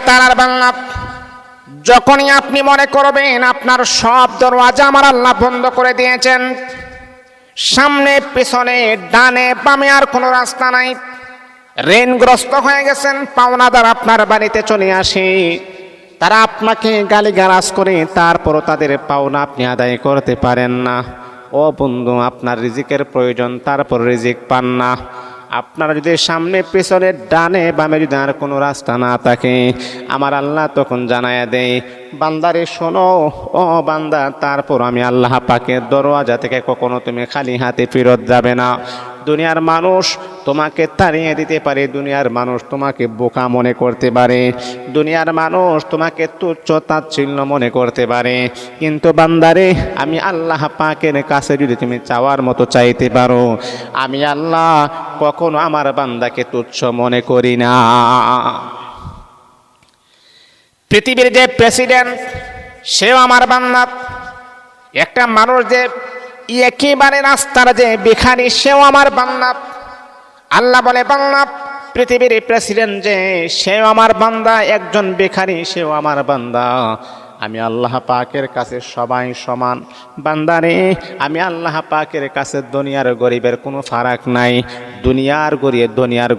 তাআলার বান্দা, যখনই আপনি মনে করবেন আপনার সব দরওয়াজা আমার আল্লাহ বন্ধ করে দিয়েছেন, সামনে পেছনে ডানে বামে আর কোনো রাস্তা নাই, ঋণগ্রস্ত হয়ে গেছেন, পাওনাদার আপনার বাড়িতে চলে আসে, তারা আপনাকে গালিগালাজ করে, তারপরও তাদের পাওনা আপনি আদায় করতে পারেন না। ও বন্ধু, আপনার রিজিকের প্রয়োজন, তারপর রিজিক পান না। আপনার যদি সামনে পেছনে ডানে বামে যদি আর কোনো রাস্তা না থাকে, আমার আল্লাহ তখন জানায়া দেয়, বান্দারে শোনো, ও বান্দা, তারপর আমি আল্লাহ পাকের দরওয়াজা থেকে কখনো তুমি খালি হাতে ফেরত যাবে না। দুনিয়ার মানুষ তোমাকে তাড়িয়ে দিতে পারে, দুনিয়ার মানুষ তোমাকে বোকা মনে করতে পারে, দুনিয়ার মানুষ তোমাকে তুচ্ছ তাচ্ছিল্য মনে করতে পারে, কিন্তু বান্দারে, আমি আল্লাহ পাকের কাছে যদি তুমি চাওয়ার মতো চাইতে পারো, আমি আল্লাহ কখনো আমার বান্দাকে তুচ্ছ মনে করি না। পৃথিবীর যে প্রেসিডেন্ট, সেও আমার বান্দা। একটা মানুষ যে একেবারে রাস্তার যে ভিখারি, সেও আমার বান্দা। আল্লাহ বলে, বান্দা, পৃথিবীর প্রেসিডেন্ট যে, সেও আমার বান্দা, একজন ভিখারি সেও আমার বান্দা। আমি আল্লাহ পাকের কাছে সবাই সমান। বান্দারে, আমি আল্লাহ পাকের কাছে দুনিয়ার গরিবের কোনো ফারাক নাই, দুনিয়ার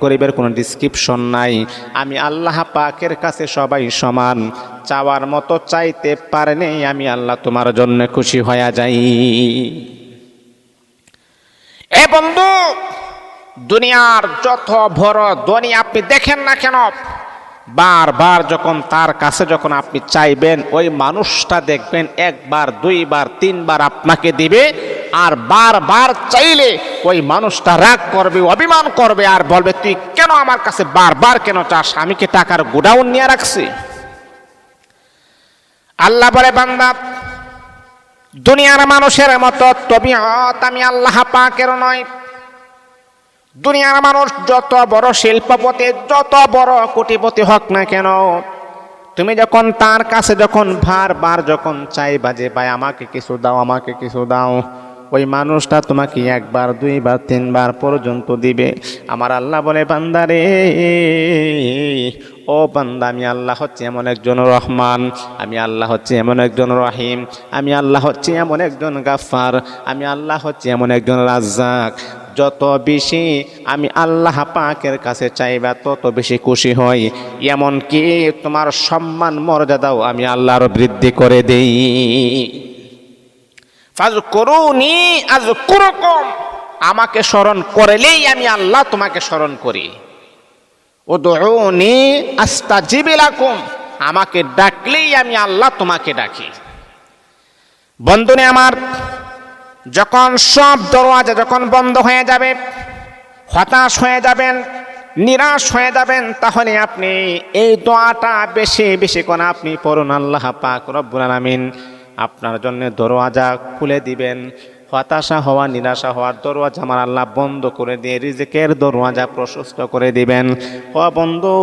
গরিবের কোনো ডিসক্রিপশন নাই। আমি আল্লাহ পাকের কাছে সবাই সমান। চাওয়ার মতো চাইতে পারেনি, আমি আল্লাহ তোমার জন্য খুশি হয়ে যাই। এ বন্ধু, দুনিয়ার যত বড় ধনী আপনি দেখেন না কেন, বারবার যখন তার কাছে যখন আপনি চাইবেন, ওই মানুষটা দেখবেন একবার দুইবার তিনবার আপনাকে দিবে, আর বারবার চাইলে ওই মানুষটা রাগ করবে, অভিমান করবে, আর বলবে, তুই কেন আমার কাছে বারবার কেন চাস, আমি কি টাকার গোডাউন নিয়ে রাখছি? আল্লাহ বলে, বান্দা, দুনিয়ার মানুষের মতো তবিয়ত আমি আল্লাহ পাকের নয়। দুনিয়ার মানুষ যত বড় শিল্পপতি, যত বড় কোটিপতি হোক না কেন, তুমি যখন তার কাছে যখন বারবার যখন চাইবা যে ভাই আমাকে কিছু দাও, আমাকে কিছু দাও, ওই মানুষটা তোমাকে একবার দুইবার তিনবার পর্যন্ত দিবে। আমার আল্লাহ বলে, বান্দারে, ও বান্দা, আমি আল্লাহ হচ্ছে এমন একজন রহমান, আমি আল্লাহ হচ্ছে এমন একজন রহিম, আমি আল্লাহ হচ্ছে এমন একজন গাফফার, আমি আল্লাহ হচ্ছে এমন একজন রাজ্জাক। যত বেশি আমি আল্লাহ পাকের কাছে চাইবা, তত বেশি খুশি হই। এমনকি তোমার সম্মান মর্যাদাও আমি আল্লাহর বৃদ্ধি করে দেই। ফাযকুরুনি আযকুরুকুম, আমাকে স্মরণ করলেই আমি আল্লাহ তোমাকে স্মরণ করি। উদউনি আস্তাজিব লাকুম, আমাকে ডাকলেই আমি আল্লাহ তোমাকে ডাকি। বন্ধুরে আমার, যখন সব দরওয়াজা যখন বন্ধ হয়ে যাবে, হতাশ হয়ে যাবেন, নিরাশ হয়ে যাবেন, তাহলে আপনি এই দোয়াটা বেশি বেশি করে আপনি পড়ুন। আল্লাহ পাক রব্বুল আলামিন আপনার জন্য দরওয়াজা খুলে দিবেন। হতাশা হওয়া, নিরাশা হওয়ার দরওয়াজা আমার আল্লাহ বন্ধ করে দিয়ে রিজিকের দরওয়াজা প্রশস্ত করে দিবেন। ও বন্ধু,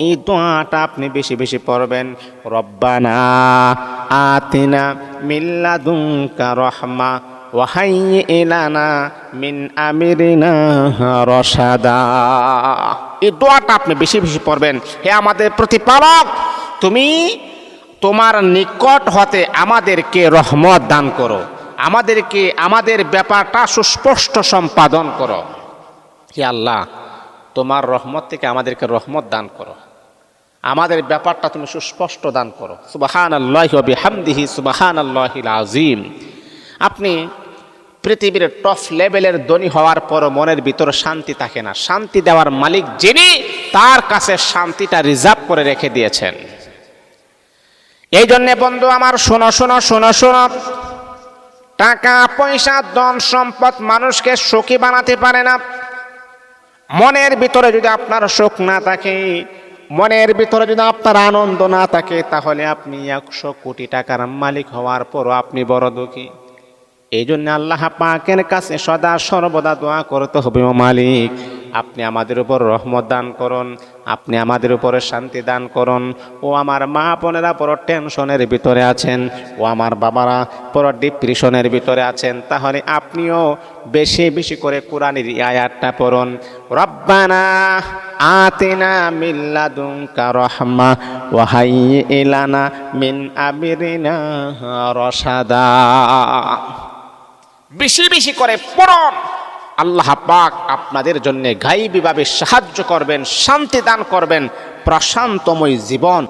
এই দোয়াটা আপনি বেশি বেশি পড়বেন। রব্বানা আতিনা মিন লাদুনকা রাহমা ওয়া হাইয়্যি লানা মিন আমরিনা রশাদা। এই দোয়াটা আপনি বেশি বেশি পড়বেন। হে আমাদের প্রতিপালক, তুমি তোমার নিকট হতে আমাদেরকে রহমত দান করো, আমাদেরকে আমাদের ব্যাপারটা সুস্পষ্ট সম্পাদন করো। হে আল্লাহ, তোমার রহমত থেকে আমাদেরকে রহমত দান করো, আমাদের ব্যাপারটা তুমি সুস্পষ্ট দান করো। সুবহানাল্লাহি ওয়া বিহামদিহি সুবহানাল্লাহিল আযীম। আপনি পৃথিবীর টপ লেভেলের ধনী হওয়ার পরও মনের ভিতরে শান্তি থাকে না। শান্তি দেওয়ার মালিক যিনি, তার কাছে শান্তিটা রিজার্ভ করে রেখে দিয়েছেন। এই জন্যে বন্ধু আমার, শোনো শোনো শোনো শোনো, টাকা পয়সা ধন সম্পদ মানুষকে সুখী বানাতে পারে না। মনের ভিতরে যদি আপনার সুখ না থাকে, মনের ভিতরে যদি আপনার আনন্দ না থাকে, তাহলে আপনি 100 কোটি টাকার মালিক হওয়ার পরও আপনি বড় দুঃখী। এই জন্য আল্লাহ পাকের কাছে সদা সর্বদা দোয়া করতে হবে, ও মালিক, আপনি আমাদের উপর রহমত দান করুন, আপনি আমাদের উপরে শান্তি দান করুন। ও আমার মা বোনেরা বড় টেনশনের ভিতরে আছেন, ও আমার বাবারা বড় ডিপ্রেশনের ভিতরে আছেন, তাহলে আপনিও বেশি বেশি করে কোরআনের এই আয়াতটা পড়ুন, রব্বানা আতিনা মিন লাদুনকা রাহমা ওয়া হাইয়্যি লানা মিন আমরিনা রাশাদা। বেশি বেশি করে পড়ুন, আল্লাহ পাক আপনাদের জন্য গায়বীভাবে সাহায্য করবেন, শান্তি দান করবেন, প্রশান্তময় জীবন